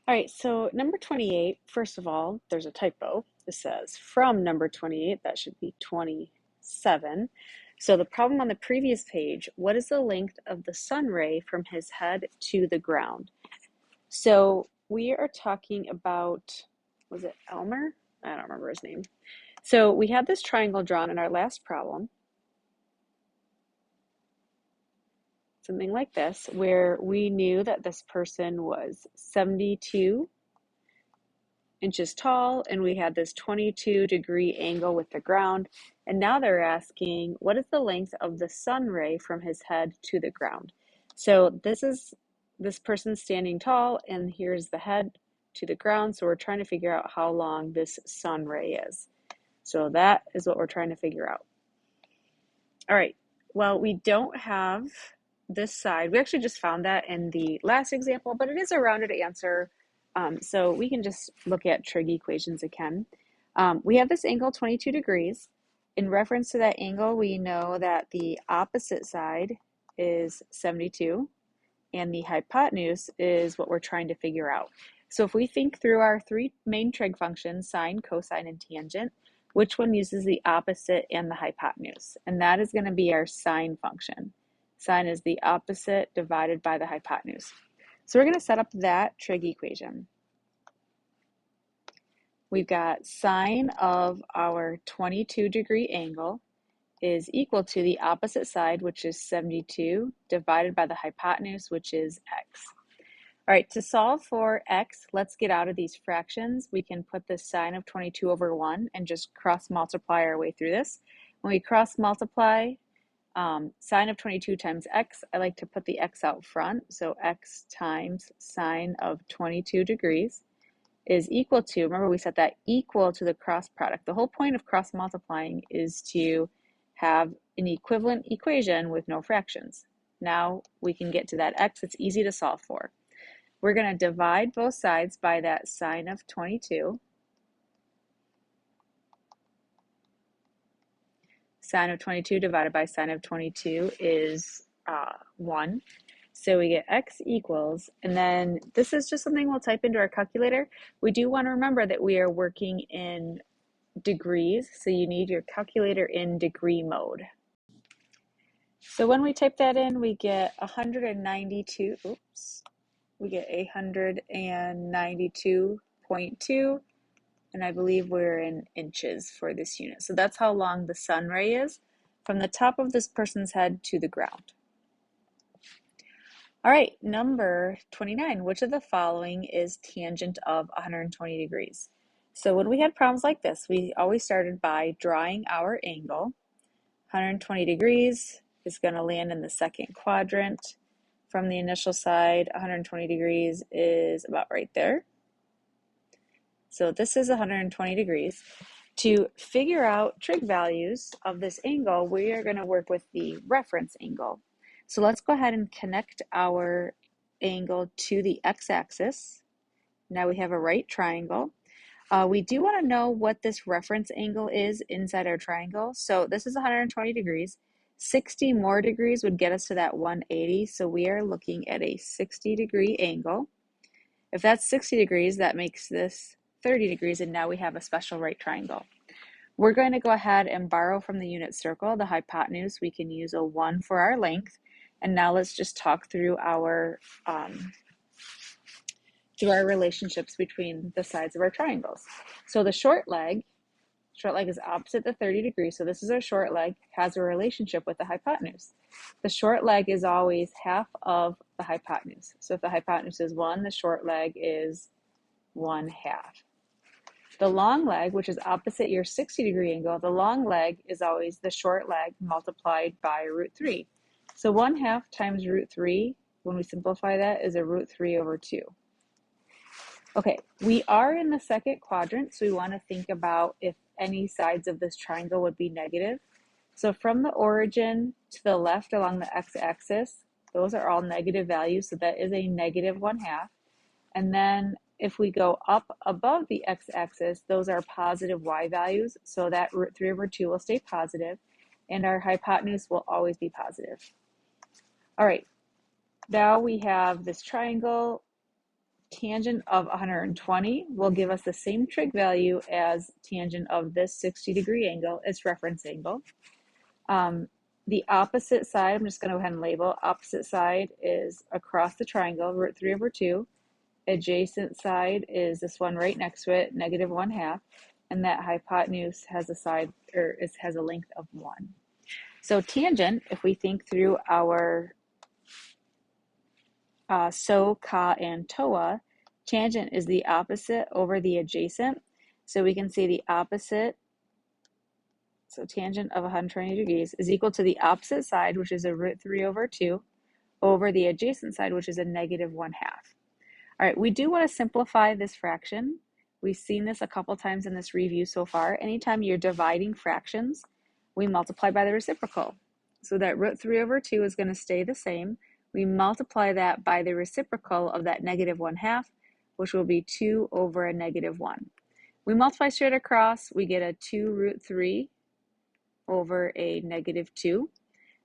All right, so number 28, first of all, there's a typo. It says from number 28, that should be 27. So the problem on the previous page, what is the length of the sun ray from his head to the ground? So we are talking about, was it Elmer? I don't remember his name. So we had this triangle drawn in our last problem, something like this, where we knew that this person was 72 inches tall, and we had this 22-degree angle with the ground. And now they're asking, what is the length of the sun ray from his head to the ground? So this person standing tall, and here's the head to the ground. So we're trying to figure out how long this sun ray is. So that is what we're trying to figure out. All right, well, we don't have this side. We actually just found that in the last example, but it is a rounded answer. So we can just look at trig equations again. We have this angle 22 degrees. In reference to that angle, we know that the opposite side is 72, and the hypotenuse is what we're trying to figure out. So if we think through our three main trig functions, sine, cosine, and tangent, which one uses the opposite and the hypotenuse? And that is going to be our sine function. Sine is the opposite divided by the hypotenuse. So we're going to set up that trig equation. We've got sine of our 22-degree angle is equal to the opposite side, which is 72, divided by the hypotenuse, which is x. All right, to solve for x, let's get out of these fractions. We can put the sine of 22 over 1 and just cross multiply our way through this. When we cross multiply sine of 22 times x, I like to put the x out front. So x times sine of 22 degrees is equal to, remember we set that equal to the cross product. The whole point of cross multiplying is to have an equivalent equation with no fractions. Now we can get to that x. It's easy to solve for. We're going to divide both sides by that sine of 22. Sine of 22 divided by sine of 22 is 1. So we get x equals, and then this is just something we'll type into our calculator. We do want to remember that we are working in degrees, so you need your calculator in degree mode. So when we type that in, we get 192, we get 192.2, and I believe we're in inches for this unit. So that's how long the sun ray is from the top of this person's head to the ground. All right, number 29, which of the following is tangent of 120 degrees? So when we had problems like this, we always started by drawing our angle. 120 degrees is going to land in the second quadrant. From the initial side, 120 degrees is about right there. So this is 120 degrees. To figure out trig values of this angle, we are going to work with the reference angle. So let's go ahead and connect our angle to the x-axis. Now we have a right triangle. We do want to know what this reference angle is inside our triangle. So this is 120 degrees. 60 more degrees would get us to that 180. So we are looking at a 60-degree angle. If that's 60 degrees, that makes this 30 degrees, and now we have a special right triangle. We're going to go ahead and borrow from the unit circle, the hypotenuse. We can use a 1 for our length. And now let's just talk through our relationships between the sides of our triangles. So the short leg is opposite the 30 degrees. So this is our short leg, has a relationship with the hypotenuse. The short leg is always half of the hypotenuse. So if the hypotenuse is 1, the short leg is 1/2. The long leg, which is opposite your 60-degree angle, the long leg is always the short leg multiplied by √3. So 1/2 times √3, when we simplify that, is a √3 over 2. Okay, we are in the second quadrant, so we want to think about if any sides of this triangle would be negative. So from the origin to the left along the x-axis, those are all negative values, so that is a negative 1/2. And then if we go up above the x-axis, those are positive y values, so that √3 over 2 will stay positive, and our hypotenuse will always be positive. All right, now we have this triangle. tangent of 120 will give us the same trig value as tangent of this 60-degree angle, its reference angle. The opposite side, I'm just going to go ahead and label, opposite side is across the triangle, root 3 over 2. Adjacent side is this one right next to it, negative 1/2. And that hypotenuse has a side, or has a length of 1. So tangent, if we think through our SO, CA, and TOA, tangent is the opposite over the adjacent. So we can see the opposite, so tangent of 120 degrees is equal to the opposite side, which is a root 3 over 2, over the adjacent side, which is a negative 1/2. All right, we do want to simplify this fraction. We've seen this a couple times in this review so far. Anytime you're dividing fractions, we multiply by the reciprocal. So that root 3 over 2 is going to stay the same. We multiply that by the reciprocal of that negative 1/2, which will be 2 over a negative 1. We multiply straight across, we get a 2 root 3 over a negative 2.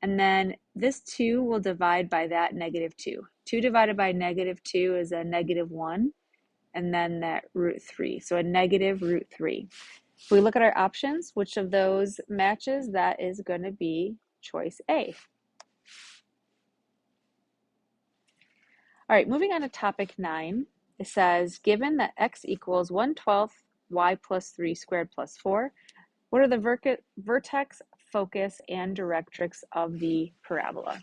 And then this 2 will divide by that negative 2. 2 divided by negative 2 is a negative 1, and then that root 3. So a negative root 3. If we look at our options, which of those matches? That is going to be choice A. All right, moving on to topic 9. It says, given that x equals 1/12 y plus 3 squared plus 4, what are the vertex, focus, and directrix of the parabola?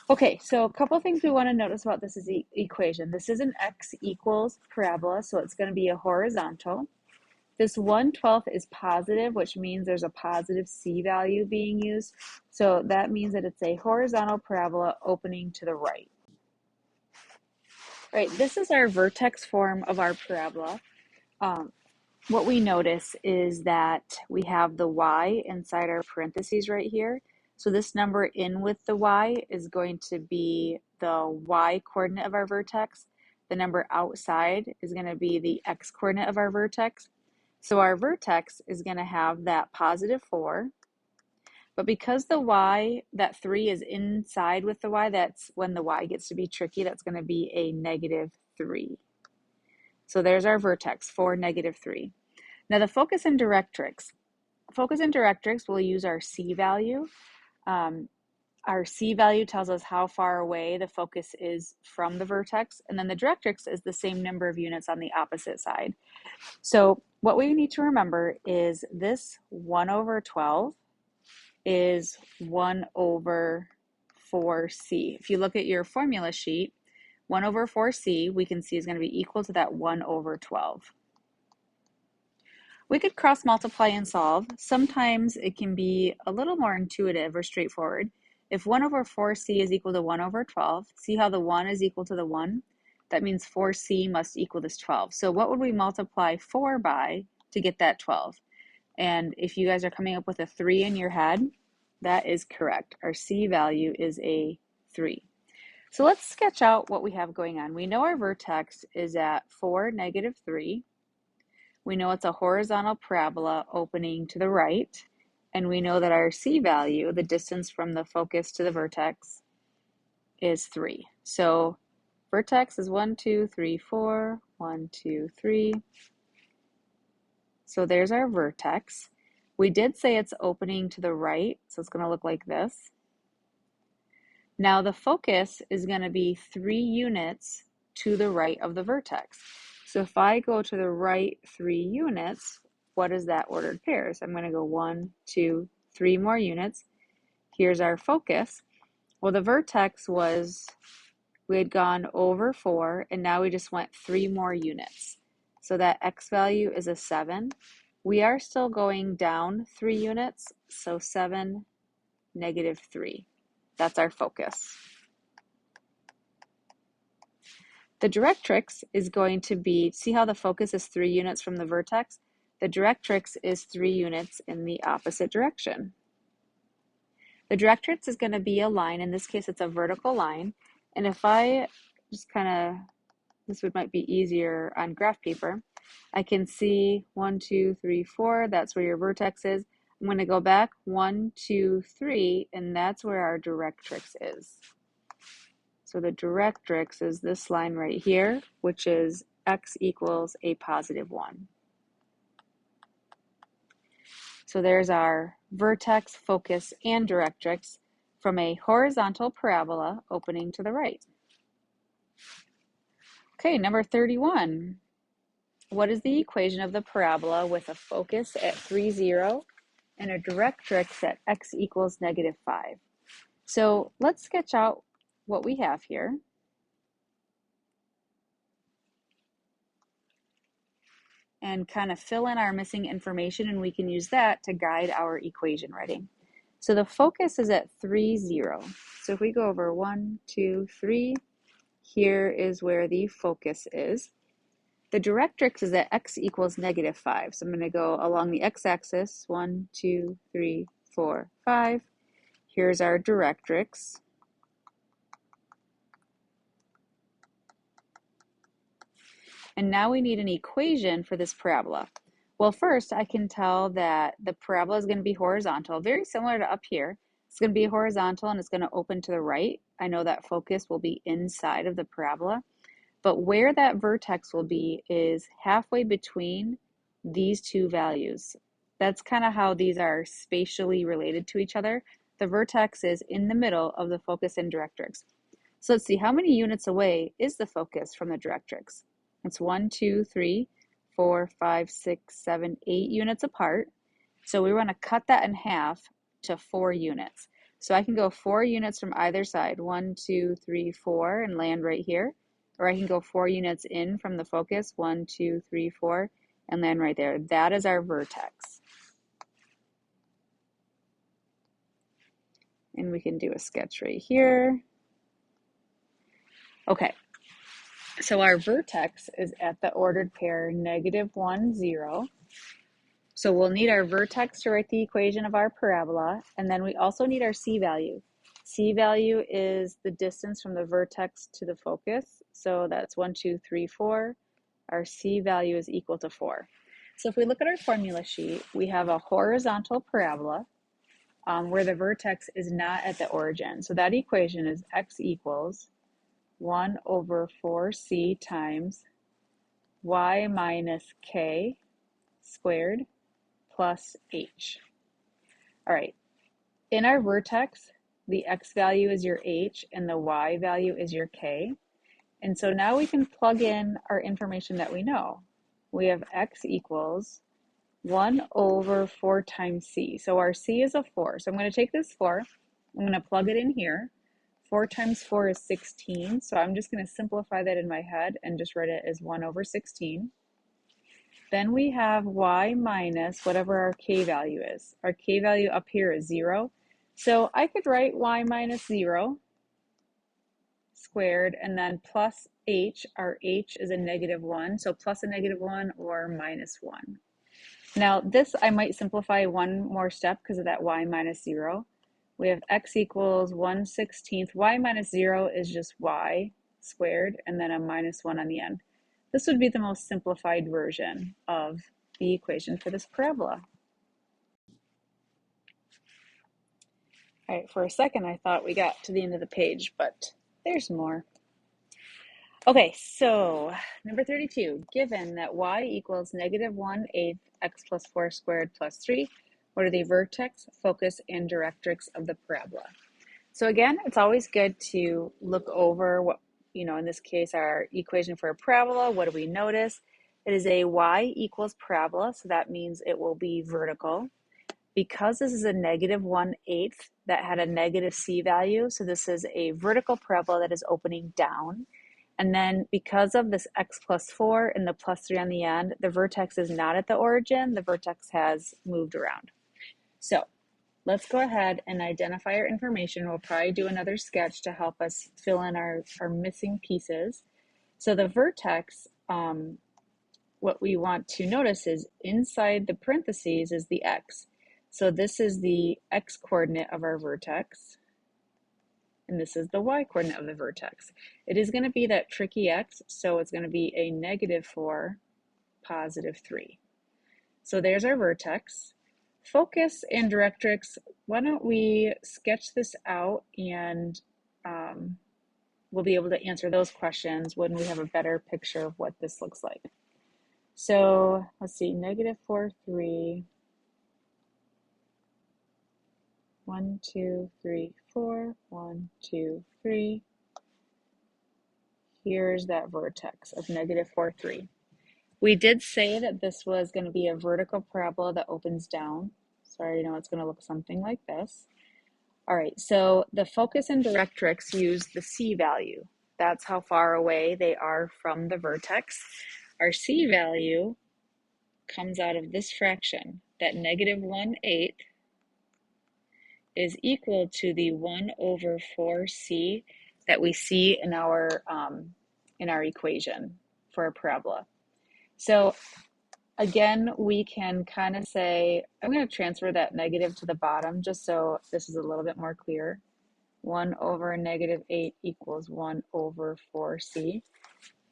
Okay, so a couple things we want to notice about this is the equation. This is an x equals parabola, so it's going to be a horizontal. This 1/12 is positive, which means there's a positive c value being used. So that means that it's a horizontal parabola opening to the right. Right, this is our vertex form of our parabola. What we notice is that we have the y inside our parentheses right here. So this number in with the y is going to be the y coordinate of our vertex. The number outside is going to be the x coordinate of our vertex. So our vertex is going to have that positive 4. But because the y, that 3 is inside with the y, that's when the y gets to be tricky. That's going to be a negative 3. So there's our vertex, 4, negative 3. Now the focus and directrix. Focus and directrix, we'll use our c value. Our c value tells us how far away the focus is from the vertex, and then the directrix is the same number of units on the opposite side. So what we need to remember is this 1 over 12 is 1 over 4c. If you look at your formula sheet, 1 over 4c we can see is going to be equal to that 1 over 12. We could cross multiply and solve. Sometimes it can be a little more intuitive or straightforward. If 1 over 4c is equal to 1 over 12, see how the 1 is equal to the 1? That means 4c must equal this 12. So what would we multiply 4 by to get that 12? And if you guys are coming up with a 3 in your head, that is correct. Our c value is a 3. So let's sketch out what we have going on. We know our vertex is at 4, negative 3. We know it's a horizontal parabola opening to the right. And we know that our c value, the distance from the focus to the vertex, is 3. So vertex is 1, 2, 3, 4, 1, 2, 3. So there's our vertex. We did say it's opening to the right, so it's going to look like this. Now the focus is going to be 3 units to the right of the vertex. So if I go to the right 3 units, what is that ordered pairs? I'm going to go 1, 2, 3 more units. Here's our focus. Well, the vertex was, we had gone over 4, and now we just went 3 more units. So that x value is a 7. We are still going down 3 units, so 7, negative 3. That's our focus. The directrix is going to be, see how the focus is 3 units from the vertex? The directrix is 3 units in the opposite direction. The directrix is going to be a line. In this case, it's a vertical line. And if I just kind of, this might be easier on graph paper. I can see 1, 2, 3, 4. That's where your vertex is. I'm going to go back 1, 2, 3, and that's where our directrix is. So the directrix is this line right here, which is x equals a positive 1. So there's our vertex, focus, and directrix from a horizontal parabola opening to the right. Okay, number 31. What is the equation of the parabola with a focus at 3, 0 and a directrix at x equals negative 5? So let's sketch out what we have here. And kind of fill in our missing information, and we can use that to guide our equation writing. So the focus is at 3, 0. So if we go over 1, 2, 3, here is where the focus is. The directrix is at x equals negative 5. So I'm going to go along the x-axis, 1, 2, 3, 4, 5. Here's our directrix. And now we need an equation for this parabola. Well, first I can tell that the parabola is going to be horizontal, very similar to up here. It's going to be horizontal and it's going to open to the right. I know that focus will be inside of the parabola, but where that vertex will be is halfway between these two values. That's kind of how these are spatially related to each other. The vertex is in the middle of the focus and directrix. So let's see, how many units away is the focus from the directrix? It's 1, 2, 3, 4, 5, 6, 7, 8 units apart. So we want to cut that in half to 4 units. So I can go 4 units from either side, 1, 2, 3, 4, and land right here. Or I can go 4 units in from the focus, 1, 2, 3, 4, and land right there. That is our vertex. And we can do a sketch right here. Okay. So our vertex is at the ordered pair negative 1, 0. So we'll need our vertex to write the equation of our parabola, and then we also need our c value. C value is the distance from the vertex to the focus. So that's 1, 2, 3, 4. Our c value is equal to 4. So if we look at our formula sheet, we have a horizontal parabola where the vertex is not at the origin. So that equation is x equals 1 over 4c times y minus k squared plus h. All right, in our vertex, the x value is your h and the y value is your k. And so now we can plug in our information that we know. We have x equals 1 over 4 times c. So our c is a 4. So I'm going to take this 4, I'm going to plug it in here. 4 times 4 is 16, so I'm just going to simplify that in my head and just write it as 1 over 16. Then we have y minus whatever our k value is. Our k value up here is 0. So I could write y minus 0 squared and then plus h. Our h is a negative 1, so plus a negative 1 or minus 1. Now this I might simplify one more step because of that y minus 0. We have x equals 1/16. Y minus 0 is just y squared and then a minus 1 on the end. This would be the most simplified version of the equation for this parabola. All right, for a second I thought we got to the end of the page, but there's more. Okay, so number 32, given that y equals negative 1/8 x plus 4 squared plus 3, what are the vertex, focus, and directrix of the parabola? So again, it's always good to look over what, in this case, our equation for a parabola. What do we notice? It is a y equals parabola, so that means it will be vertical. Because this is a negative 1/8 that had a negative c value, so this is a vertical parabola that is opening down. And then because of this x plus 4 and the plus 3 on the end, the vertex is not at the origin. The vertex has moved around. So let's go ahead and identify our information. We'll probably do another sketch to help us fill in our missing pieces. So the vertex, what we want to notice is inside the parentheses is the x. So this is the x coordinate of our vertex, and this is the y coordinate of the vertex. It is going to be that tricky x, so it's going to be a negative 4, positive 3. So there's our vertex. Focus and directrix, why don't we sketch this out and we'll be able to answer those questions when we have a better picture of what this looks like. So let's see, negative 4, 3. 1, 2, 3, 4. 1, 2, 3. Here's that vertex of negative 4, 3. We did say that this was going to be a vertical parabola that opens down. So I already know it's going to look something like this. All right, so the focus and directrix use the C value. That's how far away they are from the vertex. Our C value comes out of this fraction, that negative 1/8 is equal to the 1 over 4c that we see in our equation for a parabola. So again, we can kind of say, I'm going to transfer that negative to the bottom just so this is a little bit more clear. 1 over negative 8 equals 1 over 4c.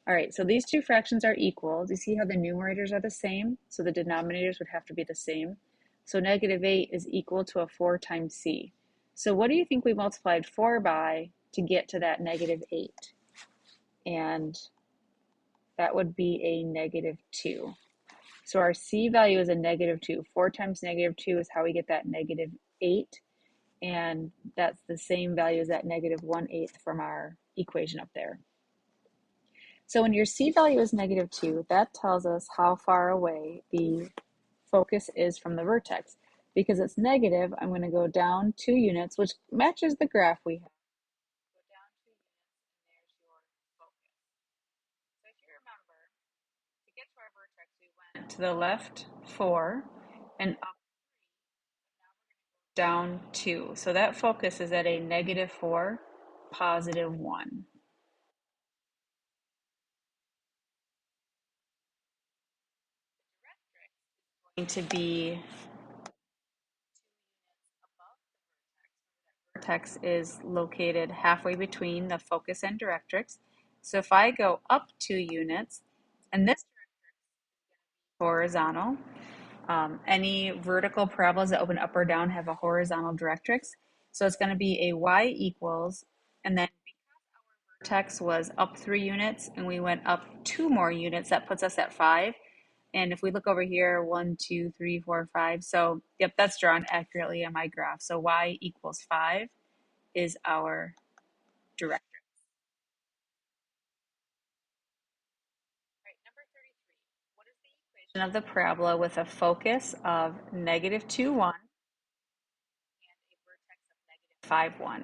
All right, so these two fractions are equal. Do you see how the numerators are the same? So the denominators would have to be the same. So negative 8 is equal to a 4 times c. So what do you think we multiplied 4 by to get to that negative 8? And that would be a negative 2. So our c value is a negative 2. 4 times negative 2 is how we get that negative 8. And that's the same value as that negative 1/8 from our equation up there. So when your C value is negative 2, that tells us how far away the focus is from the vertex. Because it's negative, I'm going to go down 2 units, which matches the graph we have. Go down 2 units, and there's your focus. So if you remember, to get to our vertex, we went to the left 4 and up down 2. So that focus is at a negative 4, positive 1. Going to be vertex is located halfway between the focus and directrix. So if I go up 2 units, and this horizontal, any vertical parabolas that open up or down have a horizontal directrix. So it's going to be a y equals, and then vertex was up 3 units, and we went up 2 more units. That puts us at 5. And if we look over here, 1, 2, 3, 4, 5. So, yep, that's drawn accurately on my graph. So y equals 5 is our directrix. Right, number 33. What is the equation of the parabola with a focus of negative 2, 1 and a vertex of negative 5, 1? All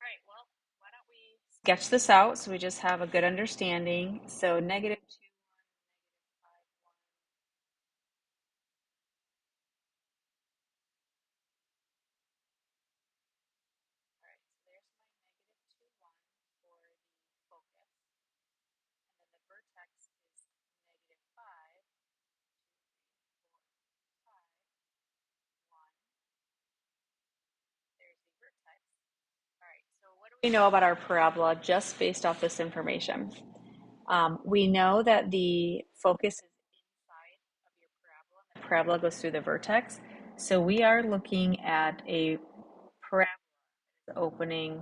right, well, why don't we sketch this out so we just have a good understanding. So negative 2, 5, 1. All right, so there's my negative 2, 1 for the focus. And then the vertex is negative 5, 5, 1. There's the vertex. All right, so what do we know about our parabola just based off this information? We know that the focus is inside of your parabola, and the parabola goes through the vertex. So we are looking at a parabola opening.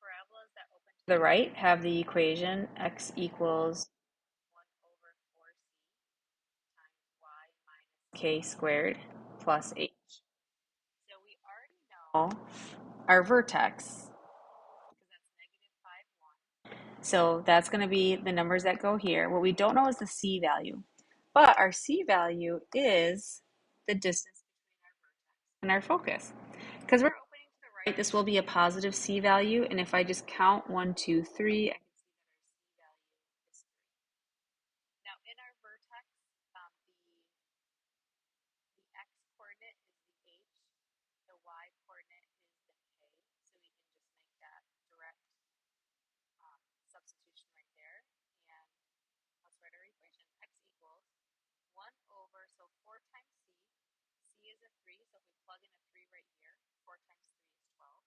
Parabolas that open to the right have the equation x equals 1 over 4c times y minus k squared plus h. So we already know our vertex, because that's negative 5, 1. So that's going to be the numbers that go here. What we don't know is the C value, but our C value is the distance between our vertex and our focus. Because we're opening to the right, this will be a positive C value, and if I just count 1, 2, 3, I can see that our C value is 3. Now in our vertex, the x coordinate is the h, the y coordinate is the k, so we can just make that direct substitution right there. And let's write our equation. X equals 1 over, so 4 times c. C is a 3, so if we plug in a 3 right here, 4 times 3 is 12.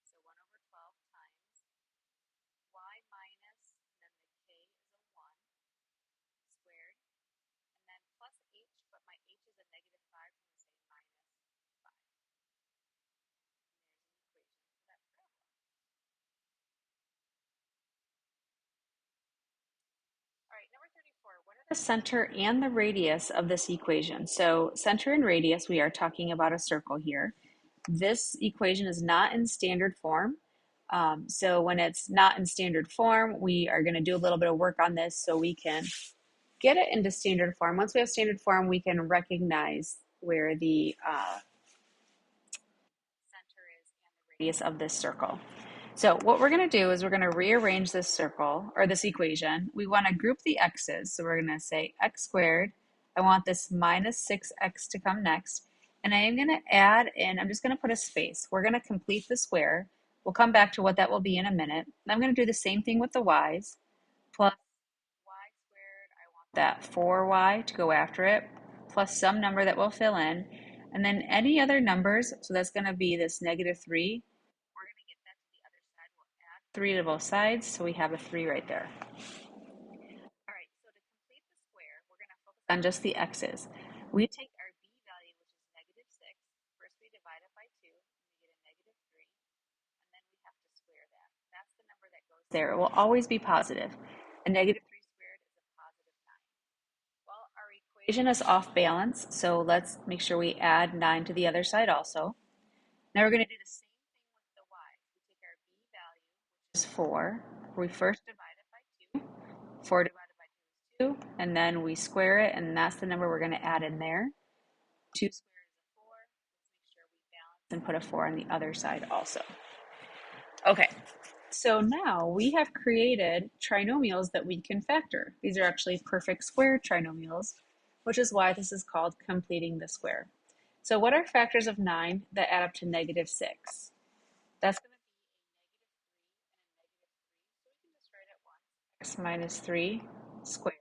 So 1 over 12 times y minus, and then the k is a 1 squared, and then plus h, but my h is a negative 5, so I'm going to say minus 5. The center and the radius of this equation. So center and radius, we are talking about a circle here. This equation is not in standard form. So when it's not in standard form, we are going to do a little bit of work on this so we can get it into standard form. Once we have standard form, we can recognize where the center is and the radius of this circle. So what we're going to do is we're going to rearrange this circle or this equation. We want to group the x's. So we're going to say x squared. I want this minus 6x to come next. And I am going to add in, I'm just going to put a space. We're going to complete the square. We'll come back to what that will be in a minute. And I'm going to do the same thing with the y's. Plus y squared, I want that 4y to go after it, plus some number that will fill in. And then any other numbers, so that's going to be this negative 3. 3 to both sides, so we have a 3 right there. All right, so to complete the square, we're going to focus on just the x's. We take our b value, which is negative 6. First, we divide it by 2, and we get a negative 3, and then we have to square that. That's the number that goes there. It will always be positive. A negative 3 squared is a positive 9. Well, our equation is off balance, so let's make sure we add 9 to the other side also. Now we're going to do the same thing with the y. We take our b value, which is 4. We first divide it by 2. 4 divided by 2 is 2. And then we square it, and that's the number we're going to add in there. 2 squared is a 4. Let's make sure we balance and put a 4 on the other side also. Okay, so now we have created trinomials that we can factor. These are actually perfect square trinomials, which is why this is called completing the square. So what are factors of 9 that add up to negative 6? That's going to be a negative 3 and a negative 3. So we can just write it once. X minus 3 squared.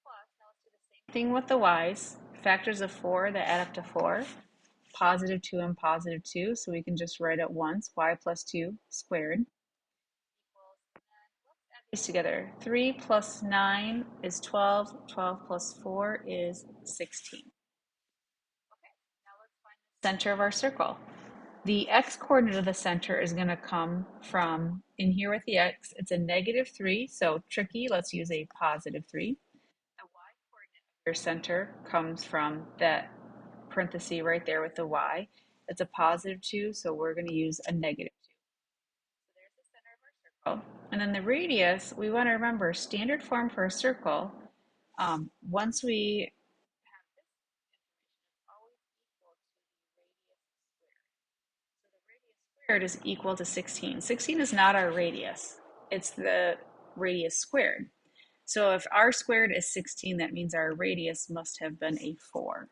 Plus, now let's do the same thing with the y's. Factors of 4 that add up to 4. Positive 2 and positive 2. So we can just write it once. Y plus 2 squared. Equals, and let's add these together. 3 plus 9 is 12. 12 plus 4 is 16. Okay, now let's find the center of our circle. The x coordinate of the center is going to come from in here with the x. It's a negative 3, so tricky. Let's use a positive 3. The y coordinate of your center comes from that parenthesis right there with the y. It's a positive 2, so we're going to use a negative 2. So there's the center of our circle. And then the radius, we want to remember standard form for a circle. Once we have this information, it's always equal to the radius squared. So the radius squared is equal to 16. 16 is not our radius. It's the radius squared. So if r squared is 16, that means our radius must have been a 4.